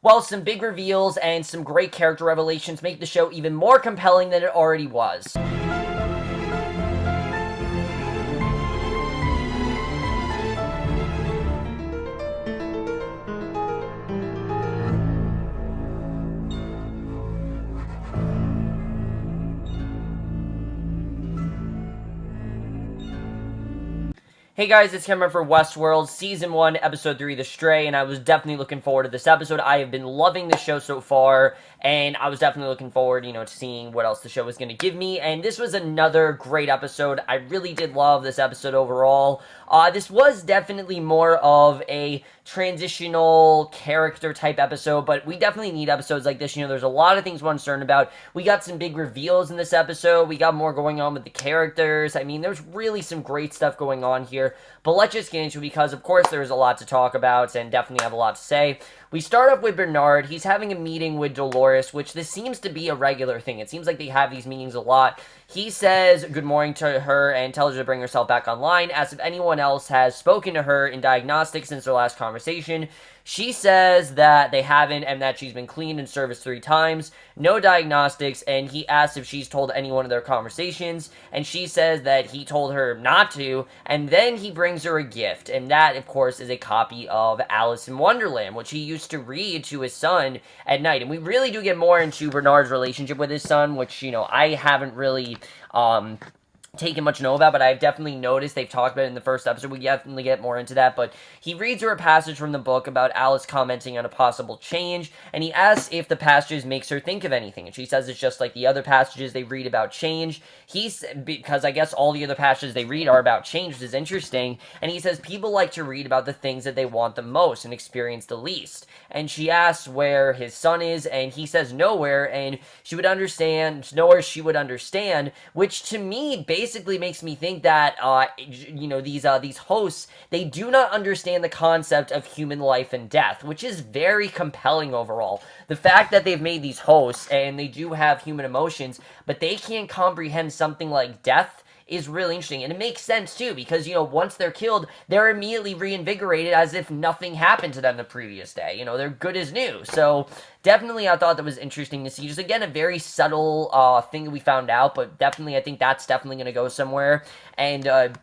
Well, some big reveals and some great character revelations make the show even more compelling than it already was. Hey guys, it's Cameron for Westworld, Season 1, Episode 3, The Stray, and I was definitely looking forward to this episode. I have been loving the show so far, and I was definitely looking forward, to seeing what else the show was going to give me, and this was another great episode. I really did love this episode overall. This was definitely more of a transitional character type episode, but we definitely need episodes like this. There's a lot of things we're uncertain about. We got some big reveals in this episode. We got more going on with the characters. I mean, there's really some great stuff going on here, but let's just get into it because, of course, there's a lot to talk about and definitely have a lot to say. We start off with Bernard. He's having a meeting with Dolores, which this seems to be a regular thing. It seems like they have these meetings a lot. He says good morning to her and tells her to bring herself back online, asks if anyone else has spoken to her in diagnostics since their last conversation. She says that they haven't and that she's been cleaned and serviced 3 times. No diagnostics, and he asks if she's told anyone of their conversations, and she says that he told her not to, and then he brings her a gift, and that, of course, is a copy of Alice in Wonderland, which he used to read to his son at night. And we really do get more into Bernard's relationship with his son, which, I haven't really taken much note about, but I've definitely noticed they've talked about it in the first episode. We definitely get more into that, but he reads her a passage from the book about Alice commenting on a possible change, and he asks if the passages makes her think of anything, and she says it's just like the other passages they read about change. Because I guess all the other passages they read are about change, which is interesting, and he says people like to read about the things that they want the most and experience the least, and she asks where his son is, and he says nowhere, and she would understand, which to me basically makes me think that these hosts, they do not understand the concept of human life and death, which is very compelling overall. The fact that they've made these hosts and they do have human emotions, but they can't comprehend something like death is really interesting, and it makes sense too, because once they're killed, they're immediately reinvigorated as if nothing happened to them the previous day. They're good as new. So definitely I thought that was interesting to see. Just again, a very subtle thing that we found out, but definitely I think that's definitely going to go somewhere. And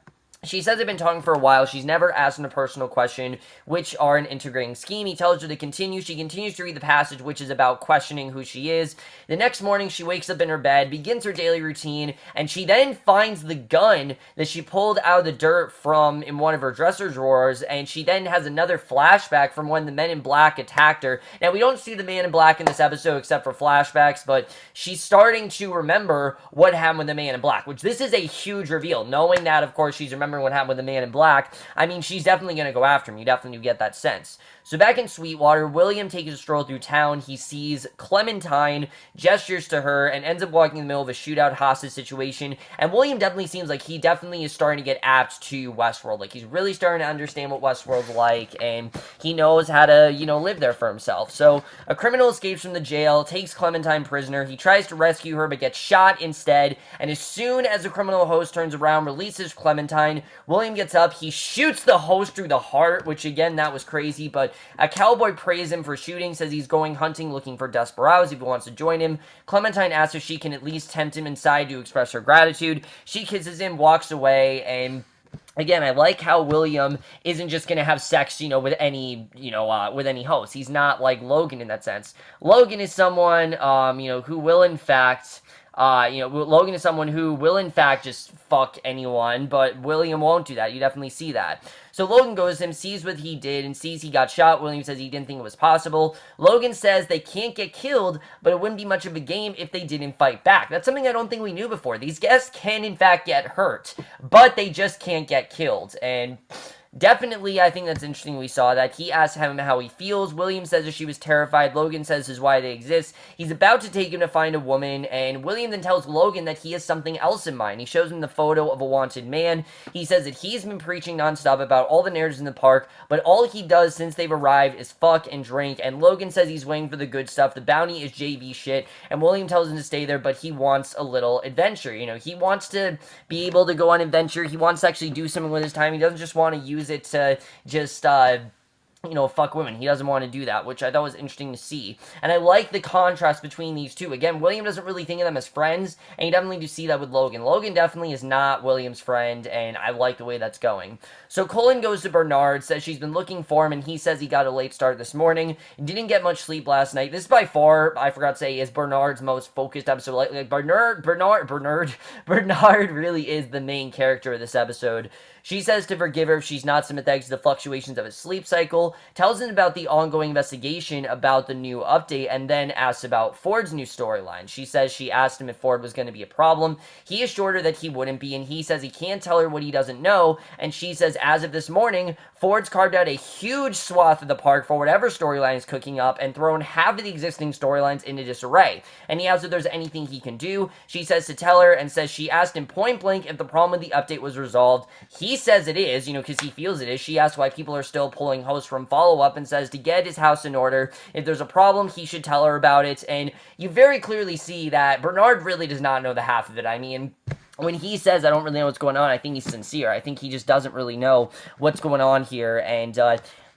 she says they've been talking for a while. She's never asked him a personal question, which are an integrating scheme. He tells her to continue. She continues to read the passage, which is about questioning who she is. The next morning, she wakes up in her bed, begins her daily routine, and she then finds the gun that she pulled out of the dirt from in one of her dresser drawers, and she then has another flashback from when the Men in Black attacked her. Now, we don't see the Man in Black in this episode except for flashbacks, but she's starting to remember what happened with the Man in Black, which this is a huge reveal. Knowing that, of course, she's remembering what happened with the Man in Black, I mean, she's definitely going to go after him. You definitely get that sense. So back in Sweetwater, William takes a stroll through town. He sees Clementine, gestures to her, and ends up walking in the middle of a shootout hostage situation. And William definitely seems like he definitely is starting to get apt to Westworld. Like, he's really starting to understand what Westworld's like, and he knows how to, live there for himself. So a criminal escapes from the jail, takes Clementine prisoner. He tries to rescue her, but gets shot instead. And as soon as the criminal host turns around, releases Clementine, William gets up. He shoots the host through the heart, which, again, that was crazy, but a cowboy praises him for shooting, says he's going hunting looking for desperados if he wants to join him. Clementine asks if she can at least tempt him inside to express her gratitude. She kisses him, walks away, and again, I like how William isn't just going to have sex, with any host. He's not like Logan in that sense. Logan is someone, who will in fact... Logan is someone who will in fact just fuck anyone, but William won't do that. You definitely see that. So Logan goes to him, sees what he did, and sees he got shot. William says he didn't think it was possible. Logan says they can't get killed, but it wouldn't be much of a game if they didn't fight back. That's something I don't think we knew before. These guests can in fact get hurt, but they just can't get killed. And definitely, I think that's interesting we saw that. He asks him how he feels. William says that she was terrified. Logan says this is why they exist. He's about to take him to find a woman, and William then tells Logan that he has something else in mind. He shows him the photo of a wanted man. He says that he's been preaching nonstop about all the narratives in the park, but all he does since they've arrived is fuck and drink, and Logan says he's waiting for the good stuff. The bounty is JV shit, and William tells him to stay there, but he wants a little adventure. He wants to be able to go on adventure. He wants to actually do something with his time. He doesn't just want to use it to just, fuck women. He doesn't want to do that, which I thought was interesting to see. And I like the contrast between these two. Again, William doesn't really think of them as friends, and you definitely do see that with Logan. Logan definitely is not William's friend, and I like the way that's going. So Colin goes to Bernard, says she's been looking for him, and he says he got a late start this morning, didn't get much sleep last night. This by far, I forgot to say, is Bernard's most focused episode. Like Bernard really is the main character of this episode. She says to forgive her if she's not sympathetic to the fluctuations of his sleep cycle, tells him about the ongoing investigation about the new update, and then asks about Ford's new storyline. She says she asked him if Ford was going to be a problem. He assured her that he wouldn't be, and he says he can't tell her what he doesn't know, and she says as of this morning, Ford's carved out a huge swath of the park for whatever storyline is cooking up and thrown half of the existing storylines into disarray. And he asks if there's anything he can do. She says to tell her, and says she asked him point blank if the problem with the update was resolved. He says it is, because he feels it is. She asks why people are still pulling hosts from follow-up and says to get his house in order. If there's a problem, he should tell her about it. And you very clearly see that Bernard really does not know the half of it. I mean, when he says, I don't really know what's going on, I think he's sincere. I think he just doesn't really know what's going on here. And,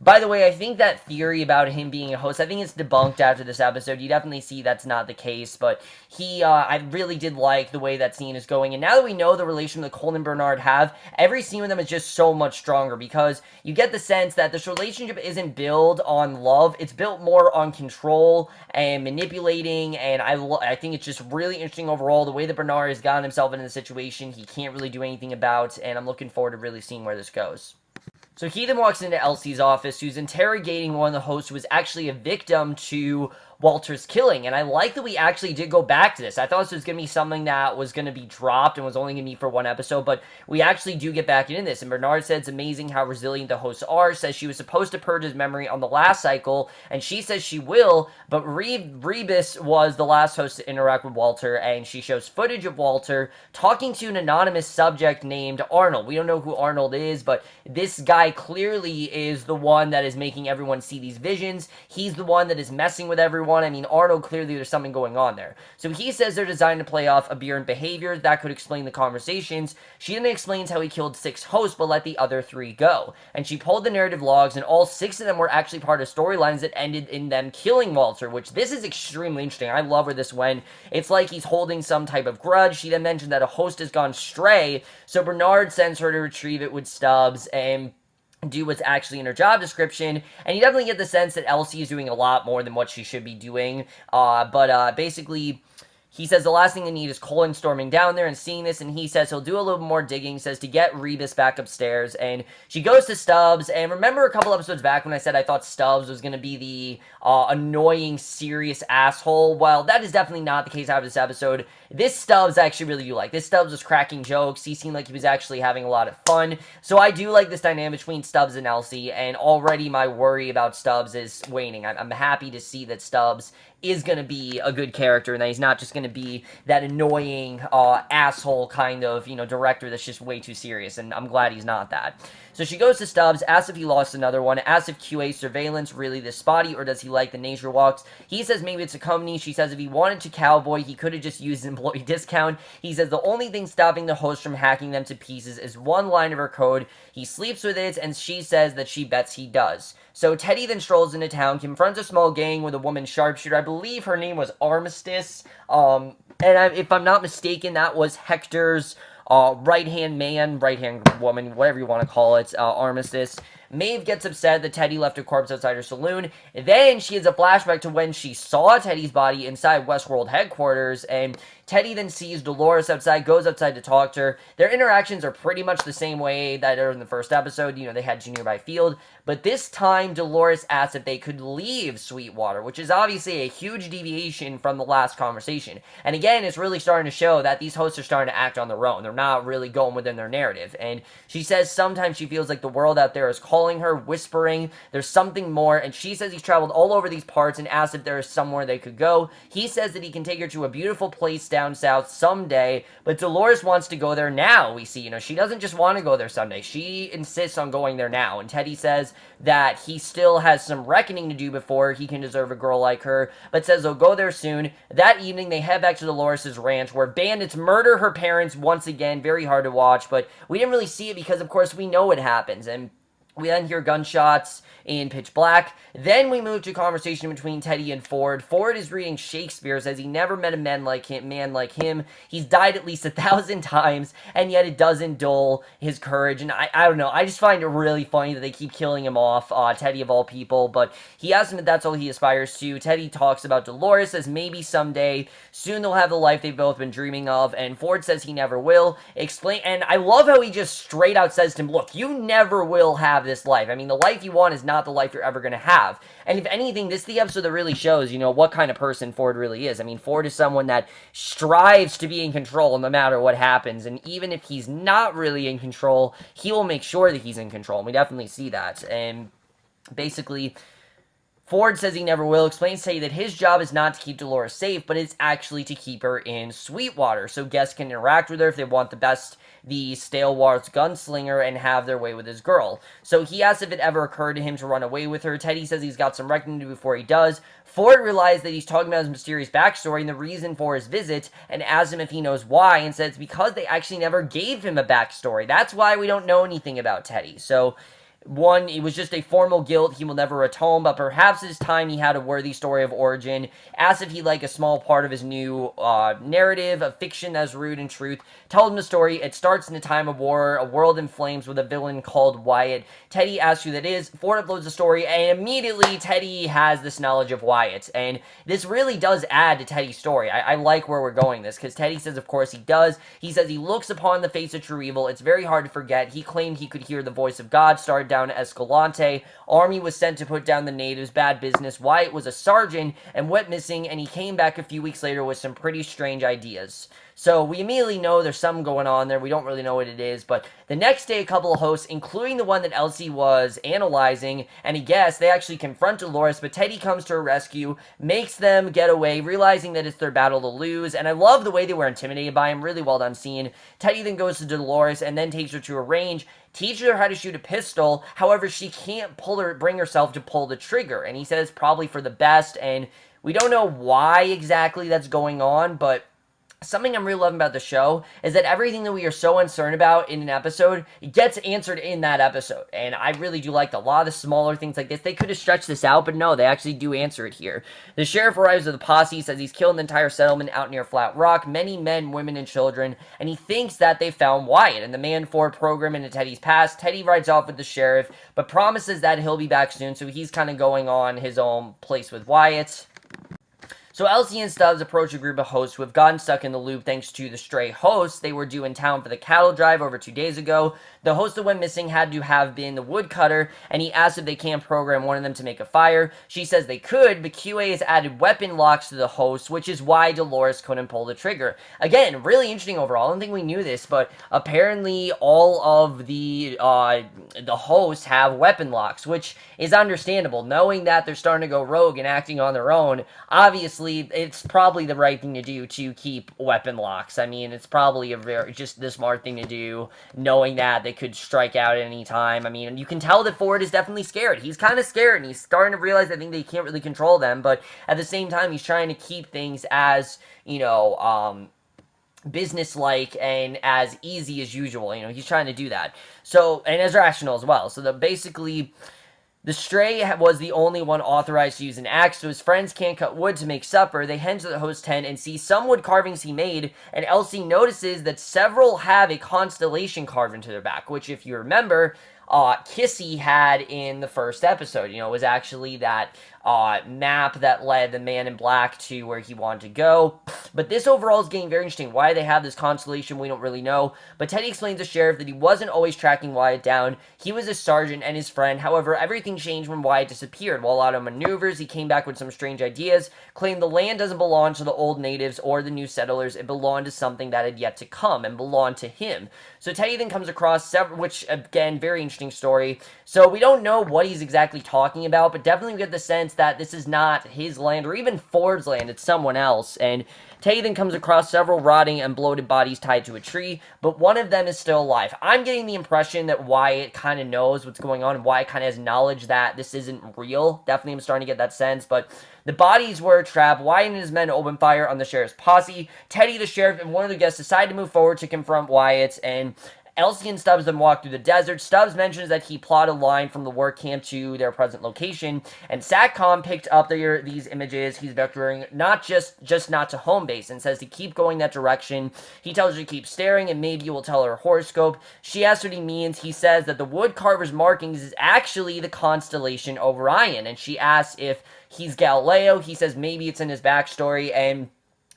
by the way, I think that theory about him being a host, I think it's debunked after this episode. You definitely see that's not the case, but I really did like the way that scene is going. And now that we know the relation that Cole and Bernard have, every scene with them is just so much stronger because you get the sense that this relationship isn't built on love. It's built more on control and manipulating, and I think it's just really interesting overall, the way that Bernard has gotten himself into the situation he can't really do anything about, and I'm looking forward to really seeing where this goes. So he then walks into Elsie's office, who's interrogating one of the hosts who was actually a victim to Walter's killing, and I like that we actually did go back to this. I thought this was going to be something that was going to be dropped and was only going to be for one episode, but we actually do get back into this, and Bernard said it's amazing how resilient the hosts are, says she was supposed to purge his memory on the last cycle, and she says she will, but Rebus was the last host to interact with Walter, and she shows footage of Walter talking to an anonymous subject named Arnold. We don't know who Arnold is, but this guy clearly is the one that is making everyone see these visions. He's the one that is messing with everyone. I mean, Arnold, clearly there's something going on there. So he says they're designed to play off aberrant behavior. That could explain the conversations. She then explains how he killed 6 hosts but let the other 3 go. And she pulled the narrative logs, and all 6 of them were actually part of storylines that ended in them killing Walter, which this is extremely interesting. I love where this went. It's like he's holding some type of grudge. She then mentioned that a host has gone stray, so Bernard sends her to retrieve it with Stubbs and do what's actually in her job description, and you definitely get the sense that Elsie is doing a lot more than what she should be doing, but basically, he says the last thing they need is Colin storming down there and seeing this, and he says he'll do a little more digging, says to get Rebus back upstairs, and she goes to Stubbs, and remember a couple episodes back when I said I thought Stubbs was going to be the annoying, serious asshole? Well, that is definitely not the case out of this episode. This Stubbs I actually really do like. This Stubbs was cracking jokes. He seemed like he was actually having a lot of fun, so I do like this dynamic between Stubbs and Elsie, and already my worry about Stubbs is waning. I'm happy to see that Stubbs is going to be a good character, and that he's not just going to be that annoying asshole kind of, director that's just way too serious, and I'm glad he's not that. So she goes to Stubbs, asks if he lost another one, asks if QA surveillance really this spotty, or does he like the nature walks. He says maybe it's a company. She says if he wanted to cowboy, he could have just used an employee discount. He says the only thing stopping the host from hacking them to pieces is one line of her code. He sleeps with it, and she says that she bets he does. So Teddy then strolls into town, confronts a small gang with a woman sharpshooter. I believe her name was Armistice. If I'm not mistaken, that was Hector's right-hand man, right-hand woman, whatever you want to call it, Armistice. Maeve gets upset that Teddy left a corpse outside her saloon. Then she has a flashback to when she saw Teddy's body inside Westworld headquarters, and Teddy then sees Dolores outside, goes outside to talk to her. Their interactions are pretty much the same way that are in the first episode. They had Junior by Field. But this time, Dolores asks if they could leave Sweetwater, which is obviously a huge deviation from the last conversation. And again, it's really starting to show that these hosts are starting to act on their own. They're not really going within their narrative. And she says sometimes she feels like the world out there is calling her, whispering, there's something more. And she says he's traveled all over these parts and asks if there is somewhere they could go. He says that he can take her to a beautiful place down south someday, but Dolores wants to go there now, we see. She doesn't just want to go there someday. She insists on going there now, and Teddy says that he still has some reckoning to do before he can deserve a girl like her, but says they'll go there soon. That evening, they head back to Dolores' ranch, where bandits murder her parents once again. Very hard to watch, but we didn't really see it because, of course, we know what happens, and We then hear gunshots in pitch black. Then we move to a conversation between Teddy and Ford. Ford is reading Shakespeare, says he never met a man like him. He's died at least 1,000 times, and yet it doesn't dull his courage. And I don't know. I just find it really funny that they keep killing him off, Teddy of all people. But he asks him if that's all he aspires to. Teddy talks about Dolores, says maybe someday, soon they'll have the life they've both been dreaming of. And Ford says he never will. And I love how he just straight out says to him, look, you never will have this life. I mean, the life you want is not the life you're ever going to have. And if anything, this is the episode that really shows, what kind of person Ford really is. I mean, Ford is someone that strives to be in control no matter what happens. And even if he's not really in control, he will make sure that he's in control. And we definitely see that. And basically, Ford says he never will, explains to Teddy that his job is not to keep Dolores safe, but it's actually to keep her in Sweetwater, so guests can interact with her if they want the Stalewart's gunslinger, and have their way with his girl. So he asks if it ever occurred to him to run away with her. Teddy says he's got some reckoning to do before he does. Ford realizes that he's talking about his mysterious backstory and the reason for his visit, and asks him if he knows why, and says it's because they actually never gave him a backstory. That's why we don't know anything about Teddy. So one, it was just a formal guilt he will never atone, but perhaps it's time he had a worthy story of origin. Asks if he'd like a small part of his new narrative, a fiction that's rooted in truth. Tells him the story. It starts in a time of war, a world in flames with a villain called Wyatt. Teddy asks who that is. Ford uploads the story, and immediately Teddy has this knowledge of Wyatt. And this really does add to Teddy's story. I like where we're going this, because Teddy says, of course, he does. He says he looks upon the face of true evil. It's very hard to forget. He claimed he could hear the voice of God. Started down Escalante. Army was sent to put down the natives. Bad business. Wyatt was a sergeant and went missing, and he came back a few weeks later with some pretty strange ideas. So we immediately know there's something going on there. We don't really know what it is, but the next day, a couple of hosts, including the one that Elsie was analyzing, and a guest, they actually confront Dolores, but Teddy comes to her rescue, makes them get away, realizing that it's their battle to lose, and I love the way they were intimidated by him. Really well done scene. Teddy then goes to Dolores and then takes her to a range, teaches her how to shoot a pistol. However, she can't bring herself to pull the trigger, and he says probably for the best, and we don't know why exactly that's going on, but something I'm really loving about the show is that everything that we are so uncertain about in an episode gets answered in that episode. And I really do like a lot of the smaller things like this. They could have stretched this out, but no, they actually do answer it here. The sheriff arrives with a posse, says he's killed an entire settlement out near Flat Rock, many men, women, and children, and he thinks that they found Wyatt and the Man Ford program into Teddy's past. Teddy rides off with the sheriff, but promises that he'll be back soon, so he's kind of going on his own place with Wyatt. So Elsie and Stubbs approach a group of hosts who have gotten stuck in the loop thanks to the stray hosts. They were due in town for the cattle drive over 2 days ago. The host that went missing had to have been the woodcutter, and he asked if they can program one of them to make a fire. She says they could, but QA has added weapon locks to the hosts, which is why Dolores couldn't pull the trigger. Again, really interesting overall. I don't think we knew this, but apparently all of the hosts have weapon locks, which is understandable. Knowing that they're starting to go rogue and acting on their own, obviously it's probably the right thing to do to keep weapon locks. I mean, it's probably just the smart thing to do, knowing that they could strike out at any time. I mean, you can tell that Ford is definitely scared. He's kind of scared, and he's starting to realize, I think, that he can't really control them, but at the same time, he's trying to keep things as, business-like and as easy as usual. He's trying to do that. So, and as rational as well. So, basically, the stray was the only one authorized to use an axe, so his friends can't cut wood to make supper. They head to the host tent and see some wood carvings he made, and Elsie notices that several have a constellation carved into their back, which, if you remember, Kissy had in the first episode. It was actually that map that led the Man in Black to where he wanted to go. But this overall is getting very interesting. Why they have this constellation, we don't really know. But Teddy explains to Sheriff that he wasn't always tracking Wyatt down. He was a sergeant and his friend. However, everything changed when Wyatt disappeared. While out on maneuvers, he came back with some strange ideas, claimed the land doesn't belong to the old natives or the new settlers. It belonged to something that had yet to come and belonged to him. So Teddy then comes across several, which, again, very interesting story. So we don't know what he's exactly talking about, but definitely get the sense that this is not his land or even Ford's land. It's someone else. And Teddy then comes across several rotting and bloated bodies tied to a tree, but one of them is still alive. I'm getting the impression that Wyatt kind of knows what's going on, and Wyatt kind of has knowledge that this isn't real. Definitely I'm starting to get that sense, but the bodies were trapped. Wyatt and his men open fire on the sheriff's posse. Teddy, the sheriff, and one of the guests decide to move forward to confront Wyatt, and Elsie and Stubbs then walk through the desert. Stubbs mentions that he plotted a line from the work camp to their present location, and SATCOM picked up these images he's vectoring not just not to home base, and says to keep going that direction. He tells her to keep staring, and maybe will tell her horoscope. She asks what he means. He says that the woodcarver's markings is actually the constellation Orion, and she asks if he's Galileo. He says maybe it's in his backstory, and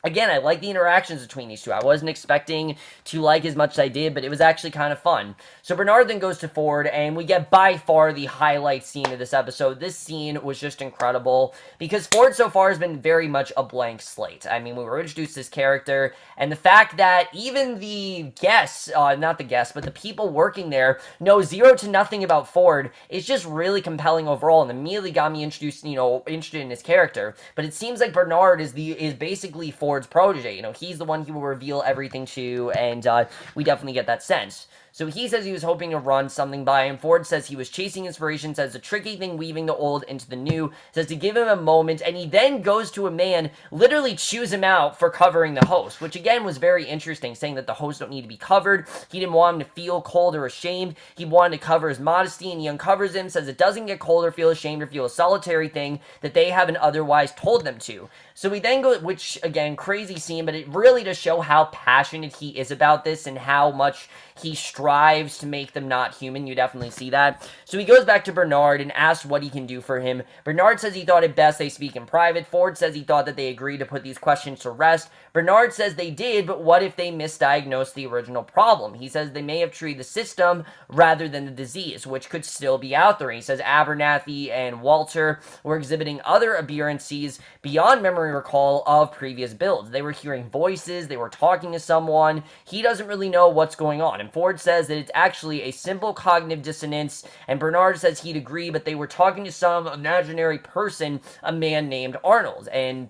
again, I like the interactions between these two. I wasn't expecting to like as much as I did, but it was actually kind of fun. So Bernard then goes to Ford, and we get by far the highlight scene of this episode. This scene was just incredible, because Ford so far has been very much a blank slate. I mean, we were introduced to this character, and the fact that even the guests, not the guests, but the people working there know zero to nothing about Ford is just really compelling overall, and immediately got me introduced, interested in his character. But it seems like Bernard is basically Ford's protege. He's the one he will reveal everything to, and we definitely get that sense. So he says he was hoping to run something by him. Ford says he was chasing inspiration, says the tricky thing weaving the old into the new, says to give him a moment, and he then goes to a man, literally chews him out for covering the host, which again was very interesting, saying that the hosts don't need to be covered. He didn't want him to feel cold or ashamed. He wanted to cover his modesty, and he uncovers him, says it doesn't get cold or feel ashamed or feel a solitary thing that they haven't otherwise told them to. So we then go, which again, crazy scene, but it really does show how passionate he is about this and how much he strives to make them not human. You definitely see that. So he goes back to Bernard and asks what he can do for him. Bernard says he thought it best they speak in private. Ford says he thought that they agreed to put these questions to rest. Bernard says they did, but what if they misdiagnosed the original problem? He says they may have treated the system rather than the disease, which could still be out there. He says Abernathy and Walter were exhibiting other aberrancies beyond memory recall of previous builds. They were hearing voices, they were talking to someone. He doesn't really know what's going on. And Ford says that it's actually a simple cognitive dissonance, and Bernard says he'd agree, but they were talking to some imaginary person, a man named Arnold, and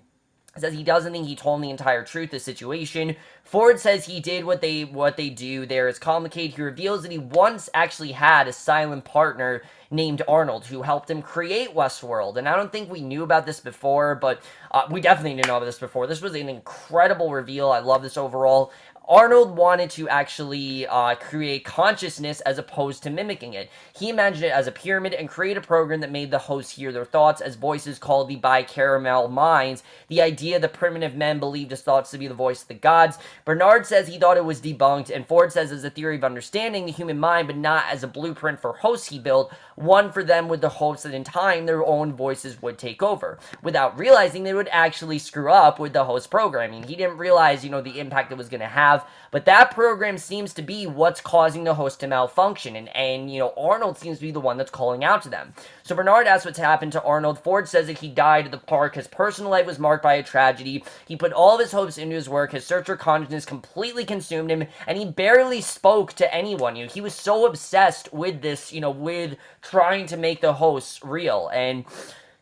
says he doesn't think he told him the entire truth of the situation. Ford says he did what they do there is complicated. He reveals that he once actually had a silent partner named Arnold who helped him create Westworld, and I don't think we knew about this before, but we definitely didn't know about this before. This was an incredible reveal. I love this overall. Arnold wanted to actually create consciousness as opposed to mimicking it. He imagined it as a pyramid and created a program that made the hosts hear their thoughts as voices called the bicameral minds. The idea that primitive men believed his thoughts to be the voice of the gods. Bernard says he thought it was debunked, and Ford says as a theory of understanding the human mind, but not as a blueprint for hosts he built, one for them with the hopes that in time their own voices would take over, without realizing they would actually screw up with the host programming. He didn't realize, the impact it was going to have, but that program seems to be what's causing the host to malfunction, and Arnold seems to be the one that's calling out to them. So Bernard asks what's happened to Arnold. Ford says that he died at the park. His personal life was marked by a tragedy. He put all of his hopes into his work. His search for consciousness completely consumed him, and he barely spoke to anyone. He was so obsessed with this, with trying to make the hosts real, and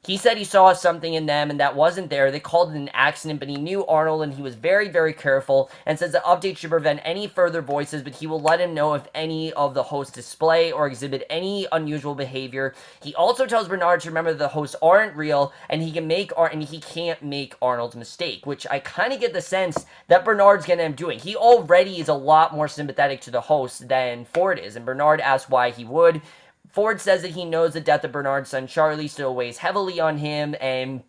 he said he saw something in them and that wasn't there. They called it an accident, but he knew Arnold and he was very, very careful, and says the update should prevent any further voices, but he will let him know if any of the hosts display or exhibit any unusual behavior. He also tells Bernard to remember that the hosts aren't real and he can't make Arnold's mistake, which I kind of get the sense that Bernard's going to end up doing. He already is a lot more sympathetic to the hosts than Ford is, and Bernard asks why he would. Ford says that he knows the death of Bernard's son Charlie still weighs heavily on him, and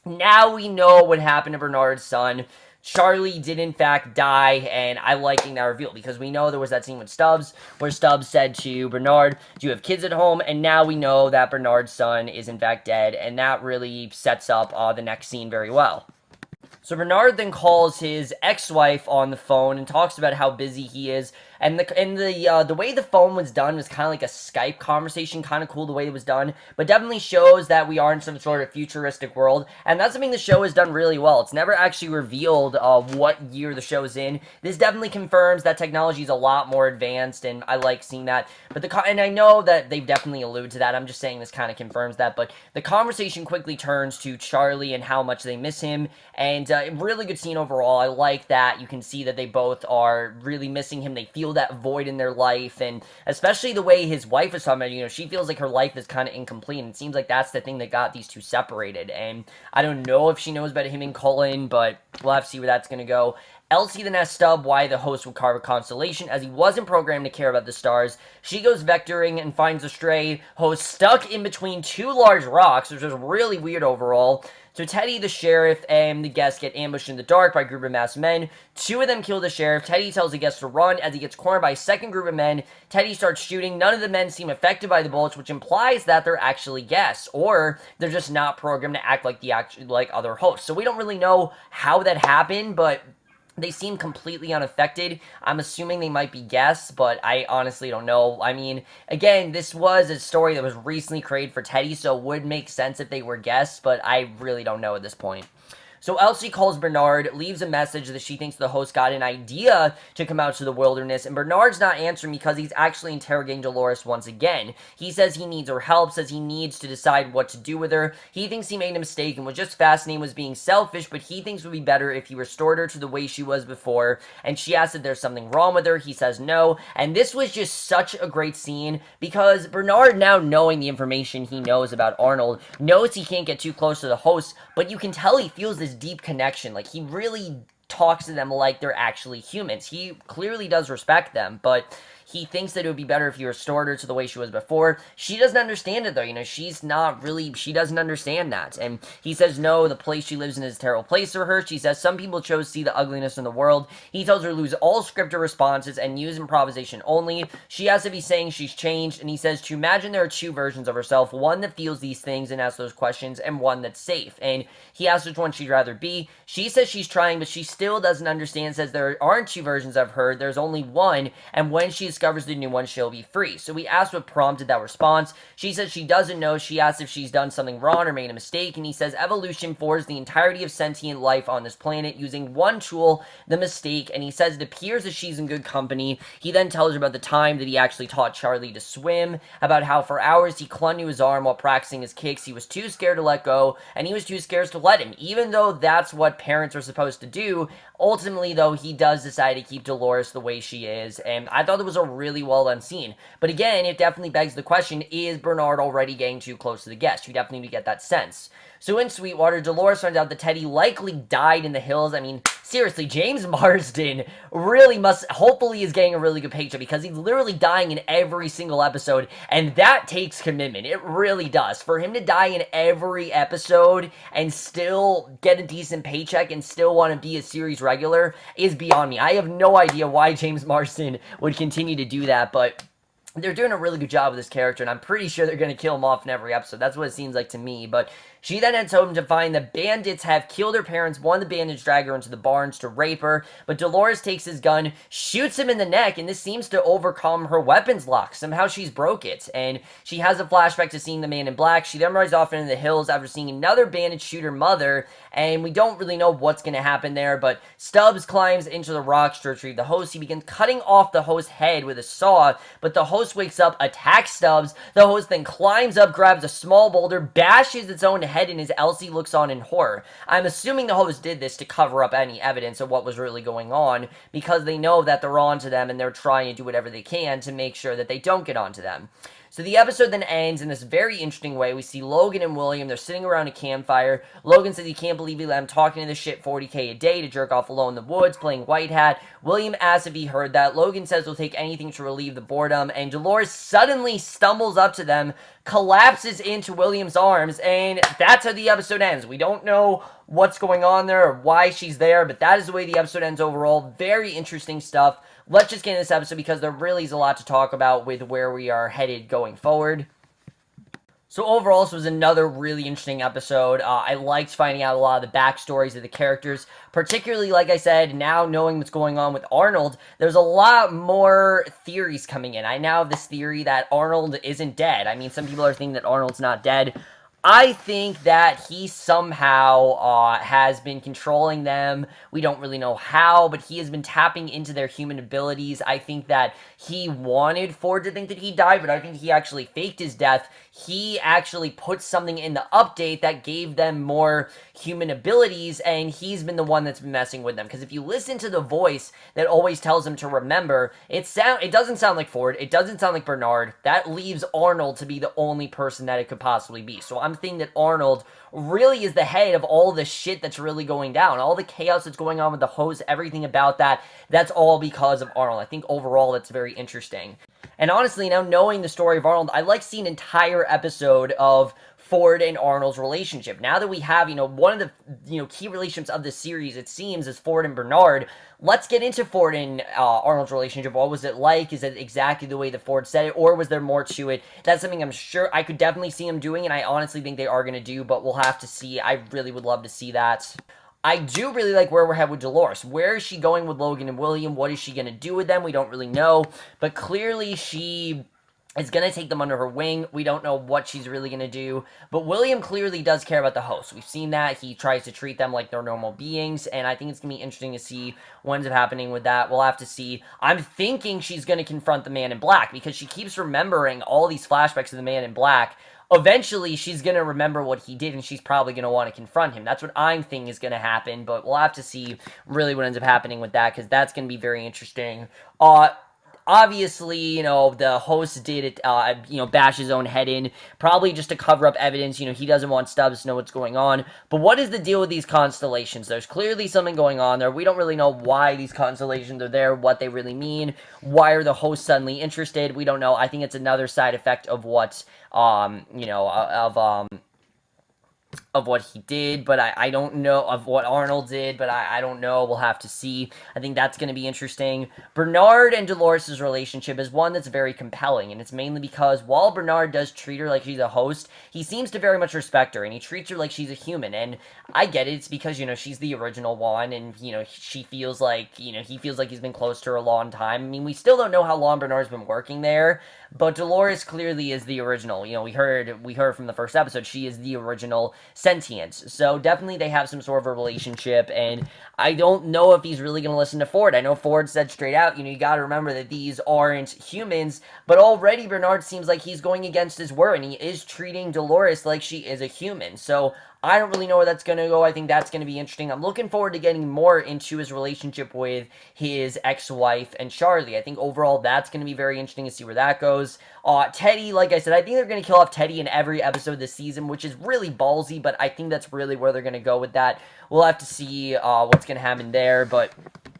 now we know what happened to Bernard's son. Charlie did in fact die, and I liking that reveal because we know there was that scene with Stubbs where Stubbs said to Bernard, "Do you have kids at home?" And now we know that Bernard's son is in fact dead, and that really sets up the next scene very well. So Bernard then calls his ex-wife on the phone and talks about how busy he is. And the way the phone was done was kind of like a Skype conversation, kind of cool the way it was done, but definitely shows that we are in some sort of futuristic world, and that's something the show has done really well. It's never actually revealed what year the show's in. This definitely confirms that technology is a lot more advanced, and I like seeing that. But and I know that they've definitely alluded to that. I'm just saying this kind of confirms that. But the conversation quickly turns to Charlie and how much they miss him, and a really good scene overall. I like that. You can see that they both are really missing him. They feel that void in their life, and especially the way his wife is talking about, she feels like her life is kind of incomplete, and it seems like that's the thing that got these two separated, and I don't know if she knows about him and Cullen, but we'll have to see where that's going to go. Elsie then asks Stubb why the host would carve a constellation, as he wasn't programmed to care about the stars. She goes vectoring and finds a stray host stuck in between two large rocks, which is really weird overall. So Teddy, the sheriff, and the guests get ambushed in the dark by a group of masked men. Two of them kill the sheriff. Teddy tells the guests to run. As he gets cornered by a second group of men, Teddy starts shooting. None of the men seem affected by the bullets, which implies that they're actually guests, or they're just not programmed to act like other hosts. So we don't really know how that happened, but they seem completely unaffected. I'm assuming they might be guests, but I honestly don't know. I mean, again, this was a story that was recently created for Teddy, so it would make sense if they were guests, but I really don't know at this point. So Elsie calls Bernard, leaves a message that she thinks the host got an idea to come out to the wilderness, and Bernard's not answering because he's actually interrogating Dolores once again. He says he needs her help, says he needs to decide what to do with her. He thinks he made a mistake and was just fascinated with being selfish, but he thinks it would be better if he restored her to the way she was before, and she asks if there's something wrong with her. He says no, and this was just such a great scene because Bernard, now knowing the information he knows about Arnold, knows he can't get too close to the host, but you can tell he feels this deep connection. Like, he really talks to them like they're actually humans. He clearly does respect them, but he thinks that it would be better if he restored her to the way she was before. She doesn't understand it, though. She doesn't understand that. And he says, no, the place she lives in is a terrible place for her. She says, some people chose to see the ugliness in the world. He tells her to lose all scripted responses and use improvisation only. She asks if he's saying she's changed, and he says to imagine there are two versions of herself, one that feels these things and asks those questions, and one that's safe. And he asks which one she'd rather be. She says she's trying, but she still doesn't understand, says there aren't two versions of her, there's only one, and when she discovers the new one, she'll be free. So we asked what prompted that response. She says she doesn't know. She asks if she's done something wrong or made a mistake, and he says evolution forged the entirety of sentient life on this planet using one tool, the mistake, and he says it appears that she's in good company. He then tells her about the time that he actually taught Charlie to swim, about how for hours he clung to his arm while practicing his kicks. He was too scared to let go, and he was too scared to let him, even though that's what parents are supposed to do. Ultimately, though, he does decide to keep Dolores the way she is, and I thought it was a really well done scene. But again, it definitely begs the question, is Bernard already getting too close to the guest? You definitely get that sense. So in Sweetwater, Dolores finds out that Teddy likely died in the hills. I mean, seriously, James Marsden hopefully is getting a really good paycheck because he's literally dying in every single episode, and that takes commitment. It really does. For him to die in every episode and still get a decent paycheck and still want to be a series regular is beyond me. I have no idea why James Marsden would continue to do that, but they're doing a really good job with this character, and I'm pretty sure they're going to kill him off in every episode. That's what it seems like to me, but she then heads home to find the bandits have killed her parents. One of the bandits drag her into the barns to rape her, but Dolores takes his gun, shoots him in the neck, and this seems to overcome her weapons lock. Somehow she's broke it, and she has a flashback to seeing the man in black. She then rides off into the hills after seeing another bandit shoot her mother, and we don't really know what's going to happen there, but Stubbs climbs into the rocks to retrieve the host. He begins cutting off the host's head with a saw, but the host wakes up, attacks Stubbs. The host then climbs up, grabs a small boulder, bashes its own head in, as Elsie looks on in horror. I'm assuming the host did this to cover up any evidence of what was really going on, because they know that they're onto them and they're trying to do whatever they can to make sure that they don't get onto them. So the episode then ends in this very interesting way. We see Logan and William. They're sitting around a campfire. Logan says he can't believe he let him talking to this shit $40K a day to jerk off alone in the woods, playing white hat. William asks if he heard that. Logan says he'll take anything to relieve the boredom. And Dolores suddenly stumbles up to them, collapses into William's arms, and that's how the episode ends. We don't know what's going on there or why she's there, but that is the way the episode ends overall. Very interesting stuff. Let's just get into this episode because there really is a lot to talk about with where we are headed going forward. So overall, this was another really interesting episode. I liked finding out a lot of the backstories of the characters, particularly, like I said, now knowing what's going on with Arnold, there's a lot more theories coming in. I now have this theory that Arnold isn't dead. I mean, some people are thinking that Arnold's not dead. I think that he somehow has been controlling them. We don't really know how, but he has been tapping into their human abilities. I think that he wanted Ford to think that he died, but I think he actually faked his death. he actually put something in the update that gave them more human abilities, and he's been the one that's been messing with them. Because if you listen to the voice that always tells him to remember, it doesn't sound like Ford, it doesn't sound like Bernard. That leaves Arnold to be the only person that it could possibly be. So I'm thinking that Arnold really is the head of all the shit that's really going down, all the chaos that's going on with the host, everything about that. That's all because of Arnold. I think overall that's very interesting. And honestly, now knowing the story of Arnold, I like seeing an entire episode of Ford and Arnold's relationship. Now that we have, one of the, key relationships of this series, it seems, is Ford and Bernard. Let's get into Ford and Arnold's relationship. What was it like? Is it exactly the way that Ford said it, or was there more to it? That's something I'm sure I could definitely see him doing, and I honestly think they are going to do, but we'll have to see. I really would love to see that. I do really like where we're headed with Dolores. Where is she going with Logan and William? What is she going to do with them? We don't really know, but clearly she is going to take them under her wing. We don't know what she's really going to do, but William clearly does care about the host. We've seen that. He tries to treat them like they're normal beings, and I think it's going to be interesting to see what ends up happening with that. We'll have to see. I'm thinking she's going to confront the Man in Black, because she keeps remembering all these flashbacks of the Man in Black. Eventually, she's going to remember what he did, and she's probably going to want to confront him. That's what I'm thinking is going to happen, but we'll have to see really what ends up happening with that, because that's going to be very interesting. Obviously, the host did it, bash his own head in, probably just to cover up evidence. He doesn't want Stubbs to know what's going on. But what is the deal with these constellations? There's clearly something going on there. We don't really know why these constellations are there, what they really mean. Why are the hosts suddenly interested? We don't know. I think it's another side effect of what, of what he did, but I don't know, of what Arnold did, but I don't know. We'll have to see. I think that's going to be interesting. Bernard and Dolores' relationship is one that's very compelling, and it's mainly because while Bernard does treat her like she's a host, he seems to very much respect her, and he treats her like she's a human, and I get it. It's because, she's the original one, and, she feels like, he feels like he's been close to her a long time. I mean, we still don't know how long Bernard's been working there, but Dolores clearly is the original. We heard from the first episode, she is the original sentience. So definitely they have some sort of a relationship, and I don't know if he's really going to listen to Ford. I know Ford said straight out, you got to remember that these aren't humans, but already Bernard seems like he's going against his word, and he is treating Dolores like she is a human. So I don't really know where that's going to go. I think that's going to be interesting. I'm looking forward to getting more into his relationship with his ex-wife and Charlie. I think overall that's going to be very interesting to see where that goes. Teddy, like I said, I think they're going to kill off Teddy in every episode this season, which is really ballsy, but I think that's really where they're going to go with that. We'll have to see what's going to happen there, but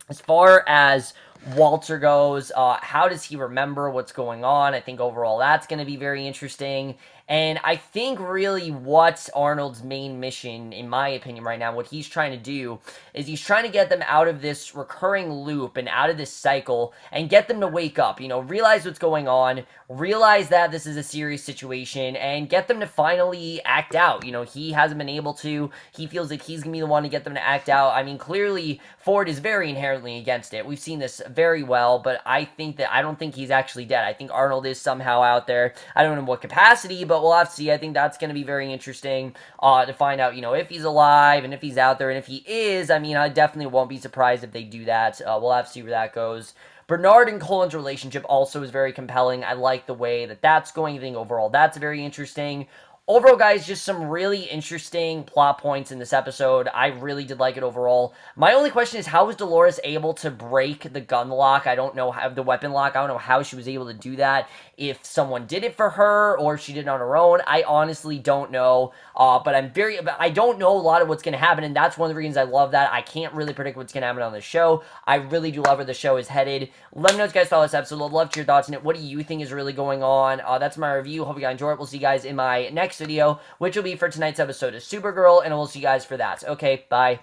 as far as Walter goes, how does he remember what's going on? I think overall that's going to be very interesting. And I think really what Arnold's main mission, in my opinion right now, what he's trying to do is he's trying to get them out of this recurring loop and out of this cycle and get them to wake up, realize what's going on, realize that this is a serious situation, and get them to finally act out. He hasn't been able to. He feels that he's going to be the one to get them to act out. I mean, clearly Ford is very inherently against it. We've seen this very well, but I don't think he's actually dead. I think Arnold is somehow out there. I don't know in what capacity, but we'll have to see. I think that's going to be very interesting to find out, if he's alive and if he's out there. And if he is, I definitely won't be surprised if they do that. We'll have to see where that goes. Bernard and Colin's relationship also is very compelling. I like the way that that's going. I think overall that's very interesting. Overall, guys, just some really interesting plot points in this episode. I really did like it overall. My only question is, how was Dolores able to break the gun lock? I don't know how, the weapon lock. I don't know how she was able to do that. If someone did it for her or if she did it on her own, I honestly don't know. But I don't know a lot of what's going to happen, and that's one of the reasons I love that. I can't really predict what's going to happen on the show. I really do love where the show is headed. Let me know what you guys thought of this episode. I'd love to hear your thoughts on it. What do you think is really going on? That's my review. Hope you guys enjoy it. We'll see you guys in my next video, which will be for tonight's episode of Supergirl, and we'll see you guys for that. Okay, bye.